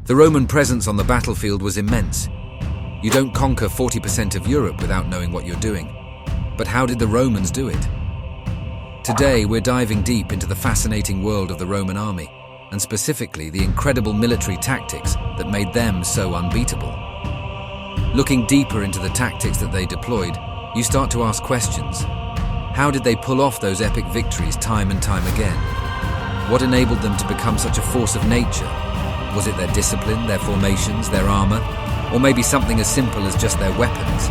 The Roman presence on the battlefield was immense. You don't conquer 40% of Europe without knowing what you're doing. But how did the Romans do it? Today, we're diving deep into the fascinating world of the Roman army, and specifically the incredible military tactics that made them so unbeatable. Looking deeper into the tactics that they deployed, you start to ask questions. How did they pull off those epic victories time and time again? What enabled them to become such a force of nature? Was it their discipline, their formations, their armor, or maybe something as simple as just their weapons?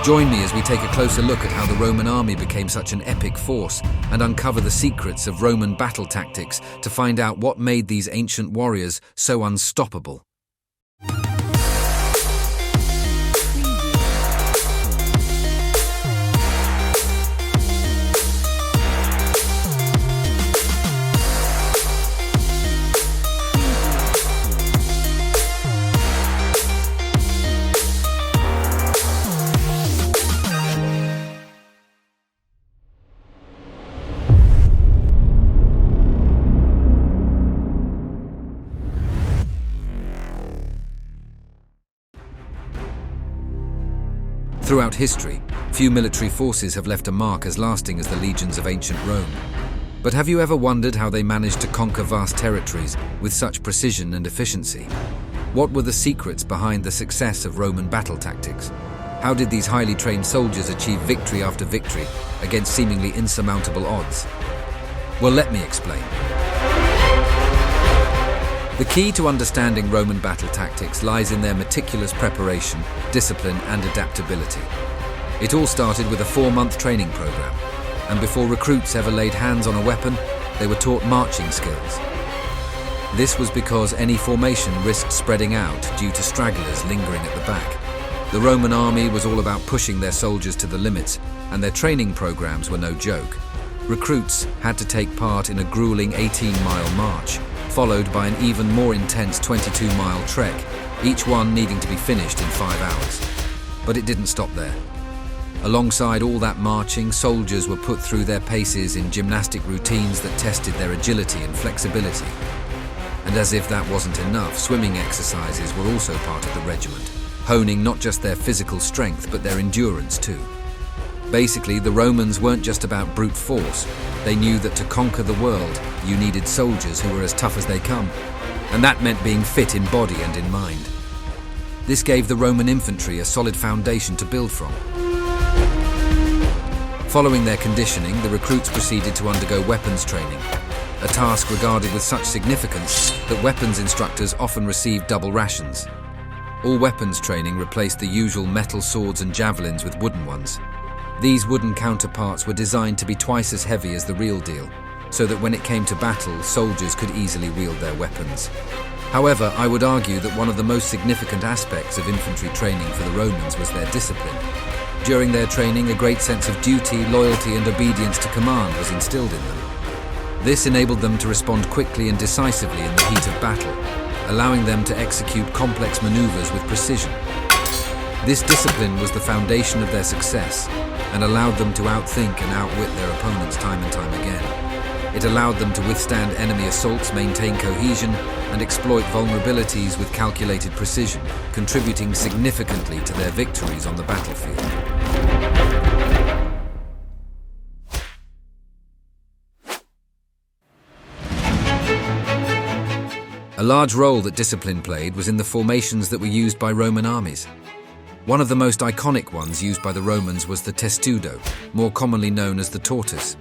Join me as we take a closer look at how the Roman army became such an epic force and uncover the secrets of Roman battle tactics to find out what made these ancient warriors so unstoppable. Throughout history, few military forces have left a mark as lasting as the legions of ancient Rome. But have you ever wondered how they managed to conquer vast territories with such precision and efficiency? What were the secrets behind the success of Roman battle tactics? How did these highly trained soldiers achieve victory after victory against seemingly insurmountable odds? Well, let me explain. The key to understanding Roman battle tactics lies in their meticulous preparation, discipline, and adaptability. It all started with a 4-month training program, and before recruits ever laid hands on a weapon, they were taught marching skills. This was because any formation risked spreading out due to stragglers lingering at the back. The Roman army was all about pushing their soldiers to the limits, and their training programs were no joke. Recruits had to take part in a grueling 18-mile march, followed by an even more intense 22-mile trek, each one needing to be finished in 5 hours. But it didn't stop there. Alongside all that marching, soldiers were put through their paces in gymnastic routines that tested their agility and flexibility. And as if that wasn't enough, swimming exercises were also part of the regiment, honing not just their physical strength but their endurance too. Basically, the Romans weren't just about brute force. They knew that to conquer the world, you needed soldiers who were as tough as they come, and that meant being fit in body and in mind. This gave the Roman infantry a solid foundation to build from. Following their conditioning, the recruits proceeded to undergo weapons training, a task regarded with such significance that weapons instructors often received double rations. All weapons training replaced the usual metal swords and javelins with wooden ones. These wooden counterparts were designed to be twice as heavy as the real deal, so that when it came to battle, soldiers could easily wield their weapons. However, I would argue that one of the most significant aspects of infantry training for the Romans was their discipline. During their training, a great sense of duty, loyalty, and obedience to command was instilled in them. This enabled them to respond quickly and decisively in the heat of battle, allowing them to execute complex maneuvers with precision. This discipline was the foundation of their success and allowed them to outthink and outwit their opponents time and time again. It allowed them to withstand enemy assaults, maintain cohesion, and exploit vulnerabilities with calculated precision, contributing significantly to their victories on the battlefield. A large role that discipline played was in the formations that were used by Roman armies. One of the most iconic ones used by the Romans was the testudo, more commonly known as the tortoise.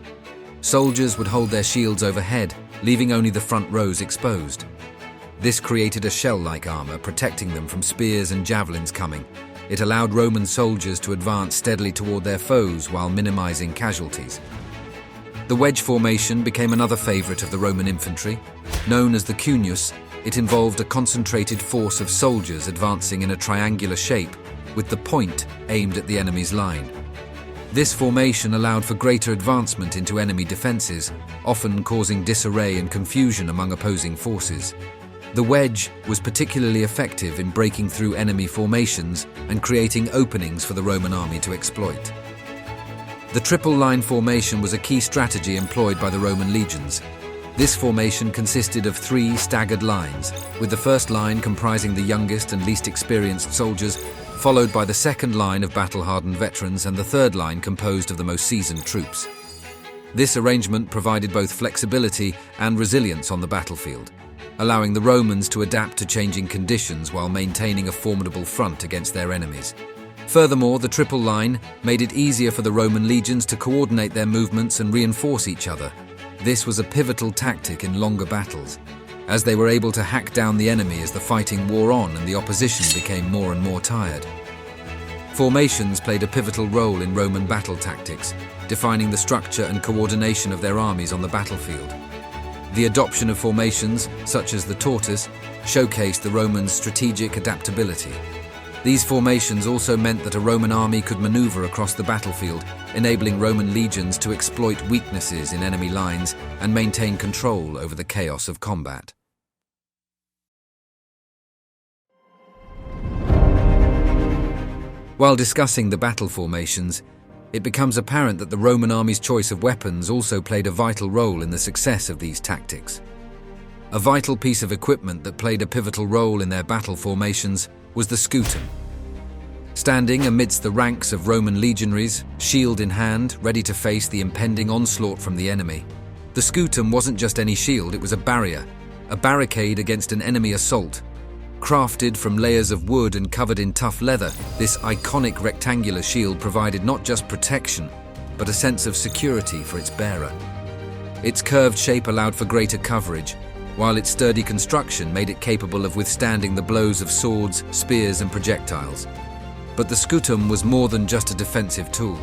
Soldiers would hold their shields overhead, leaving only the front rows exposed. This created a shell-like armor, protecting them from spears and javelins coming. It allowed Roman soldiers to advance steadily toward their foes while minimizing casualties. The wedge formation became another favorite of the Roman infantry. Known as the Cuneus, it involved a concentrated force of soldiers advancing in a triangular shape, with the point aimed at the enemy's line. This formation allowed for greater advancement into enemy defenses, often causing disarray and confusion among opposing forces. The wedge was particularly effective in breaking through enemy formations and creating openings for the Roman army to exploit. The triple line formation was a key strategy employed by the Roman legions. This formation consisted of 3 staggered lines, with the first line comprising the youngest and least experienced soldiers, followed by the second line of battle-hardened veterans and the third line composed of the most seasoned troops. This arrangement provided both flexibility and resilience on the battlefield, allowing the Romans to adapt to changing conditions while maintaining a formidable front against their enemies. Furthermore, the triple line made it easier for the Roman legions to coordinate their movements and reinforce each other. This was a pivotal tactic in longer battles, as they were able to hack down the enemy as the fighting wore on and the opposition became more and more tired. Formations played a pivotal role in Roman battle tactics, defining the structure and coordination of their armies on the battlefield. The adoption of formations, such as the tortoise, showcased the Romans' strategic adaptability. These formations also meant that a Roman army could maneuver across the battlefield, enabling Roman legions to exploit weaknesses in enemy lines and maintain control over the chaos of combat. While discussing the battle formations, it becomes apparent that the Roman army's choice of weapons also played a vital role in the success of these tactics. A vital piece of equipment that played a pivotal role in their battle formations was the scutum. Standing amidst the ranks of Roman legionaries, shield in hand, ready to face the impending onslaught from the enemy, the scutum wasn't just any shield, it was a barrier, a barricade against an enemy assault. Crafted from layers of wood and covered in tough leather, this iconic rectangular shield provided not just protection, but a sense of security for its bearer. Its curved shape allowed for greater coverage, while its sturdy construction made it capable of withstanding the blows of swords, spears, and projectiles. But the scutum was more than just a defensive tool.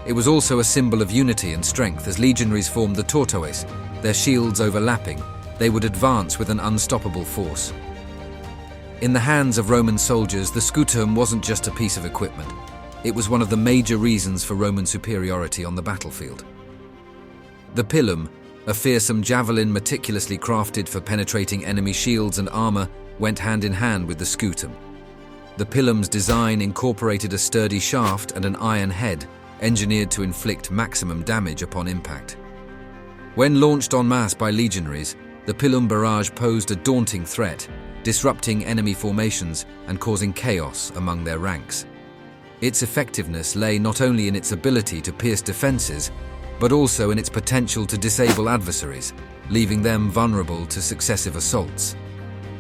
It was also a symbol of unity and strength. As legionaries formed the tortoise, their shields overlapping, they would advance with an unstoppable force. In the hands of Roman soldiers, the scutum wasn't just a piece of equipment. It was one of the major reasons for Roman superiority on the battlefield. The pilum, a fearsome javelin meticulously crafted for penetrating enemy shields and armor, went hand in hand with the scutum. The pilum's design incorporated a sturdy shaft and an iron head, engineered to inflict maximum damage upon impact. When launched en masse by legionaries, the pilum barrage posed a daunting threat, disrupting enemy formations and causing chaos among their ranks. Its effectiveness lay not only in its ability to pierce defenses, but also in its potential to disable adversaries, leaving them vulnerable to successive assaults.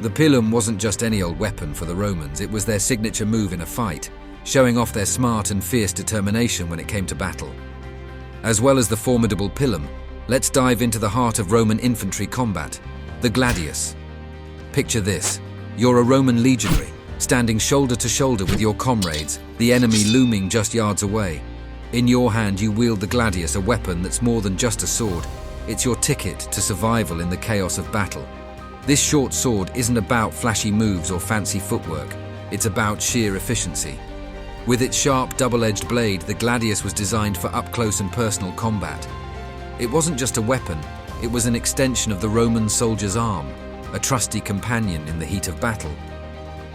The pilum wasn't just any old weapon for the Romans, it was their signature move in a fight, showing off their smart and fierce determination when it came to battle. As well as the formidable pilum, let's dive into the heart of Roman infantry combat, the gladius. Picture this: you're a Roman legionary, standing shoulder to shoulder with your comrades, the enemy looming just yards away. In your hand you wield the gladius, a weapon that's more than just a sword. It's your ticket to survival in the chaos of battle. This short sword isn't about flashy moves or fancy footwork, it's about sheer efficiency. With its sharp double-edged blade, the gladius was designed for up-close and personal combat. It wasn't just a weapon, it was an extension of the Roman soldier's arm, a trusty companion in the heat of battle.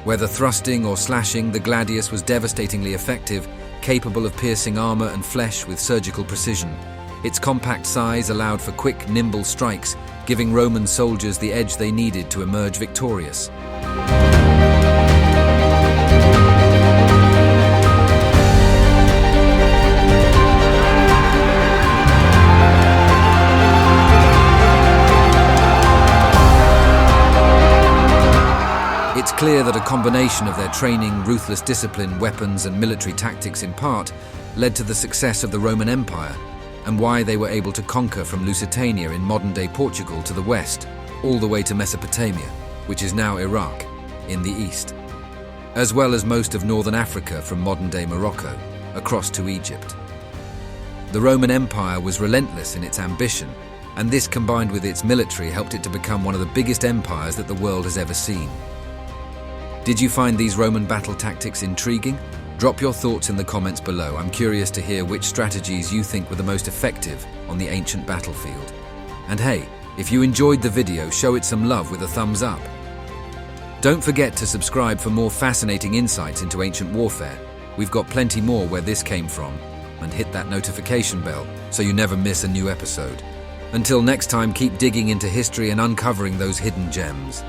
Whether thrusting or slashing, the gladius was devastatingly effective, capable of piercing armor and flesh with surgical precision. Its compact size allowed for quick, nimble strikes, giving Roman soldiers the edge they needed to emerge victorious. It's clear that a combination of their training, ruthless discipline, weapons, and military tactics in part led to the success of the Roman Empire, and why they were able to conquer from Lusitania in modern-day Portugal to the west, all the way to Mesopotamia, which is now Iraq, in the east, as well as most of northern Africa from modern-day Morocco, across to Egypt. The Roman Empire was relentless in its ambition, and this combined with its military helped it to become one of the biggest empires that the world has ever seen. Did you find these Roman battle tactics intriguing? Drop your thoughts in the comments below. I'm curious to hear which strategies you think were the most effective on the ancient battlefield. And hey, if you enjoyed the video, show it some love with a thumbs up. Don't forget to subscribe for more fascinating insights into ancient warfare. We've got plenty more where this came from. And hit that notification bell so you never miss a new episode. Until next time, keep digging into history and uncovering those hidden gems.